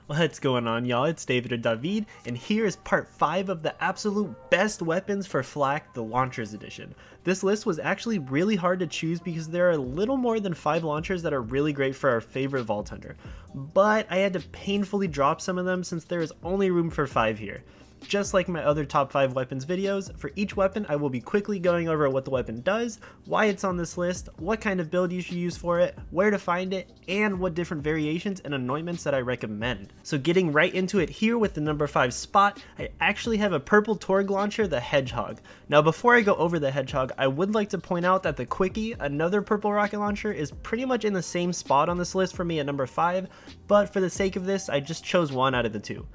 What's going on, y'all? It's David or David, and here is part 5 of the absolute best weapons for Flak, the Launchers Edition. This list was actually really hard to choose because there are a little more than 5 launchers that are really great for our favorite Vault Hunter, but I had to painfully drop some of them since there is only room for 5 here. Just like my other top 5 weapons videos, for each weapon I will be quickly going over what the weapon does, why it's on this list, what kind of build you should use for it, where to find it, and what different variations and anointments that I recommend. So getting right into it here with the number 5 spot, I actually have a purple Torgue launcher, the Hedgehog. Now before I go over the Hedgehog, I would like to point out that the Quickie, another purple rocket launcher, is pretty much in the same spot on this list for me at number 5, but for the sake of this, I just chose one out of the 2.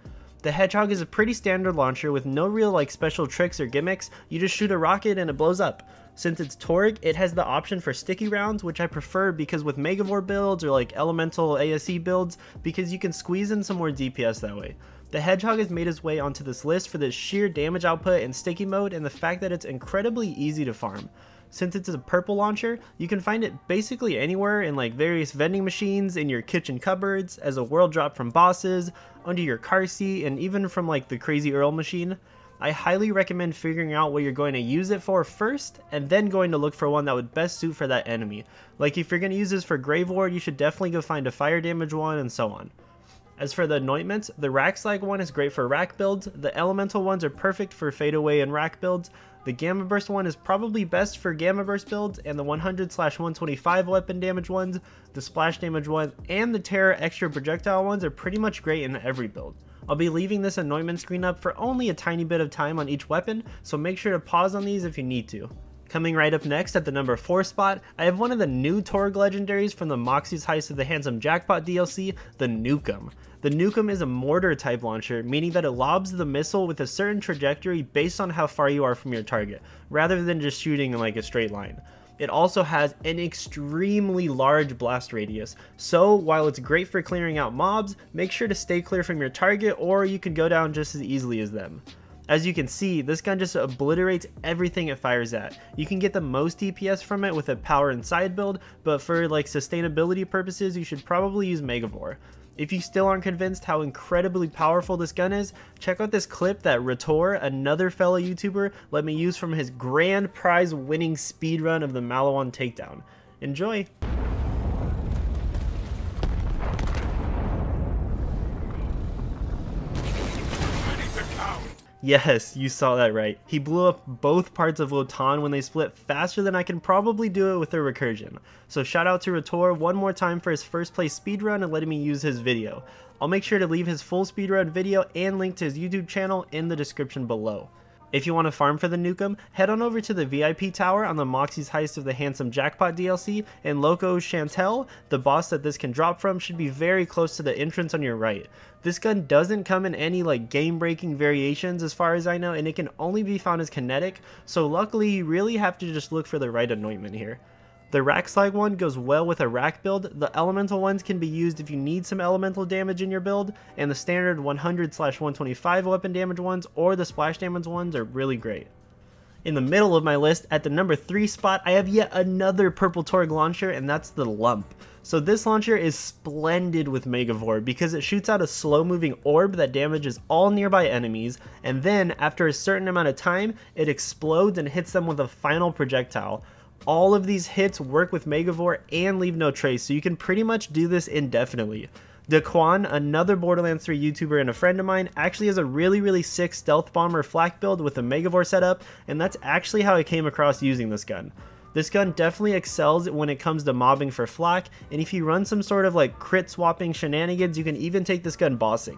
The Hedgehog is a pretty standard launcher with no real special tricks or gimmicks. You just shoot a rocket and it blows up. Since it's Torgue, it has the option for sticky rounds, which I prefer because with Megavore builds or elemental ASE builds, because you can squeeze in some more DPS that way. The Hedgehog has made its way onto this list for the sheer damage output and sticky mode and the fact that it's incredibly easy to farm. Since it's a purple launcher, you can find it basically anywhere in various vending machines, in your kitchen cupboards, as a world drop from bosses, under your car seat, and even from the Crazy Earl machine. I highly recommend figuring out what you're going to use it for first, and then going to look for one that would best suit for that enemy. If you're going to use this for Grave Ward, you should definitely go find a fire damage one, and so on. As for the anointments, the Rack Slag one is great for rack builds, the elemental ones are perfect for fadeaway and rack builds, the Gamma Burst one is probably best for Gamma Burst builds, and the 100/125 weapon damage ones, the splash damage one, and the Terror extra projectile ones are pretty much great in every build. I'll be leaving this anointment screen up for only a tiny bit of time on each weapon, so make sure to pause on these if you need to. Coming right up next at the number 4 spot, I have one of the new Torgue legendaries from the Moxxi's Heist of the Handsome Jackpot DLC, the Nukem. The Nukem is a mortar type launcher, meaning that it lobs the missile with a certain trajectory based on how far you are from your target, rather than just shooting in a straight line. It also has an extremely large blast radius, so while it's great for clearing out mobs, make sure to stay clear from your target or you could go down just as easily as them. As you can see, this gun just obliterates everything it fires at. You can get the most DPS from it with a power and side build, but for sustainability purposes, you should probably use Megavore. If you still aren't convinced how incredibly powerful this gun is, check out this clip that Rator, another fellow YouTuber, let me use from his grand prize winning speedrun of the Maliwan takedown. Enjoy! Yes, you saw that right. He blew up both parts of Wotan when they split faster than I can probably do it with a recursion. So shout out to Rator one more time for his first place speedrun and letting me use his video. I'll make sure to leave his full speedrun video and link to his YouTube channel in the description below. If you want to farm for the Nukem, head on over to the VIP tower on the Moxxi's Heist of the Handsome Jackpot DLC, and Loco Chantel, the boss that this can drop from, should be very close to the entrance on your right. This gun doesn't come in any game-breaking variations as far as I know, and it can only be found as kinetic, so luckily you really have to just look for the right anointment here. The Rack Slag one goes well with a rack build, the elemental ones can be used if you need some elemental damage in your build, and the standard 100/125 weapon damage ones or the splash damage ones are really great. In the middle of my list, at the number 3 spot, I have yet another purple Torgue launcher, and that's the Lump. So this launcher is splendid with Megavore because it shoots out a slow moving orb that damages all nearby enemies, and then after a certain amount of time, it explodes and hits them with a final projectile. All of these hits work with Megavore and leave no trace, so you can pretty much do this indefinitely. Daquan, another Borderlands 3 YouTuber and a friend of mine, actually has a really sick stealth bomber flak build with a Megavore setup, and that's actually how I came across using this gun. This gun definitely excels when it comes to mobbing for flak, and if you run some sort of crit swapping shenanigans, you can even take this gun bossing.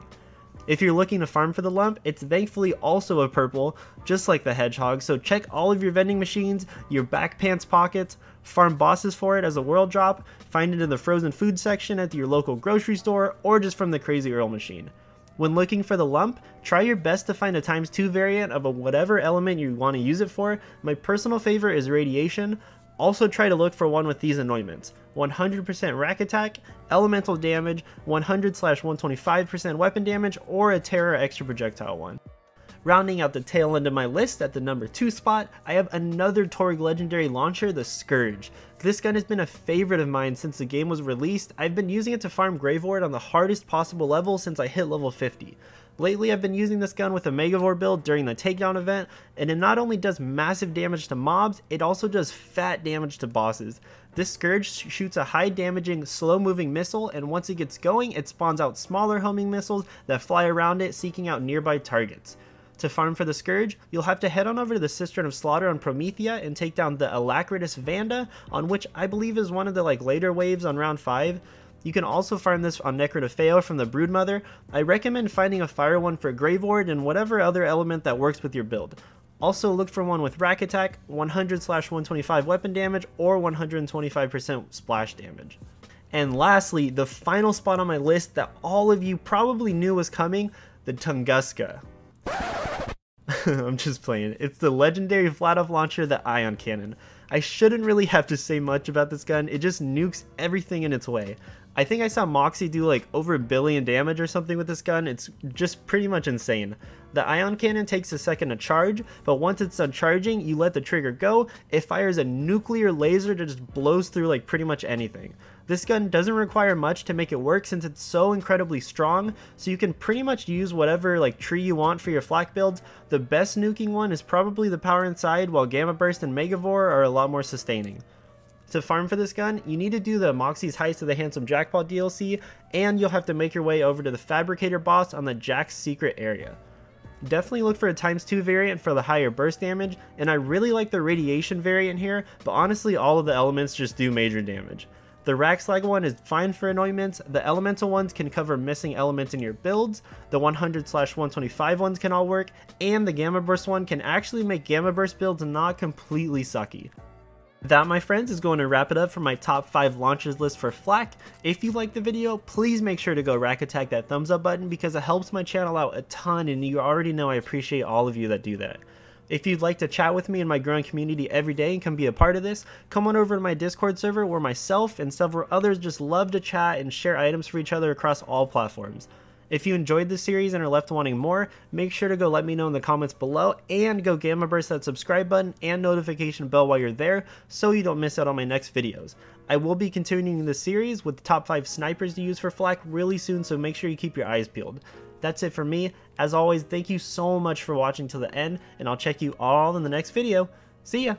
If you're looking to farm for the Lump, it's thankfully also a purple, just like the Hedgehog, so check all of your vending machines, your back pants pockets, farm bosses for it as a world drop, find it in the frozen food section at your local grocery store, or just from the Crazy Earl machine. When looking for the Lump, try your best to find a ×2 variant of whatever element you want to use it for. My personal favorite is Radiation. Also try to look for one with these anointments: 100% rack attack, elemental damage, 100/125% weapon damage, or a Terror extra projectile one. Rounding out the tail end of my list at the number 2 spot, I have another Torgue legendary launcher, the Scourge. This gun has been a favorite of mine since the game was released. I've been using it to farm Graveward on the hardest possible level since I hit level 50. Lately I've been using this gun with a Megavore build during the takedown event, and it not only does massive damage to mobs, it also does fat damage to bosses. This Scourge shoots a high damaging, slow moving missile, and once it gets going, it spawns out smaller homing missiles that fly around it seeking out nearby targets. To farm for the Scourge, you'll have to head on over to the Cistern of Slaughter on Promethea and take down the Alacritus Vanda, on which I believe is one of the later waves on round 5. You can also farm this on Necrotafeo from the Broodmother. I recommend finding a fire one for Graveward and whatever other element that works with your build. Also look for one with Rack Attack, 100/125 weapon damage, or 125% splash damage. And lastly, the final spot on my list that all of you probably knew was coming, the Tunguska. I'm just playing. It's the legendary flat-off launcher, the Ion Cannon. I shouldn't really have to say much about this gun, it just nukes everything in its way. I think I saw Moxie do over 1 billion damage or something with this gun. It's just pretty much insane. The Ion Cannon takes a second to charge, but once it's done charging, you let the trigger go, it fires a nuclear laser that just blows through pretty much anything. This gun doesn't require much to make it work since it's so incredibly strong, so you can pretty much use whatever tree you want for your flak builds. The best nuking one is probably the Power Inside, while Gamma Burst and Megavore are a lot more sustaining. To farm for this gun, you need to do the Moxie's Heist of the Handsome Jackpot DLC, and you'll have to make your way over to the Fabricator boss on the Jack's Secret area. Definitely look for a ×2 variant for the higher burst damage, and I really like the radiation variant here, but honestly all of the elements just do major damage. The Rackslag one is fine for anointments, the elemental ones can cover missing elements in your builds, the 100/125 ones can all work, and the Gamma Burst one can actually make Gamma Burst builds not completely sucky. That, my friends, is going to wrap it up for my top 5 launchers list for Flak. If you liked the video, please make sure to go Rack Attack that thumbs up button because it helps my channel out a ton, and you already know I appreciate all of you that do that. If you'd like to chat with me in my growing community every day and come be a part of this, come on over to my Discord server where myself and several others just love to chat and share items for each other across all platforms. If you enjoyed this series and are left wanting more, make sure to go let me know in the comments below, and go Gamma Burst that subscribe button and notification bell while you're there so you don't miss out on my next videos. I will be continuing this series with the top 5 snipers to use for Flak really soon, so make sure you keep your eyes peeled. That's it for me. As always, thank you so much for watching till the end, and I'll check you all in the next video. See ya!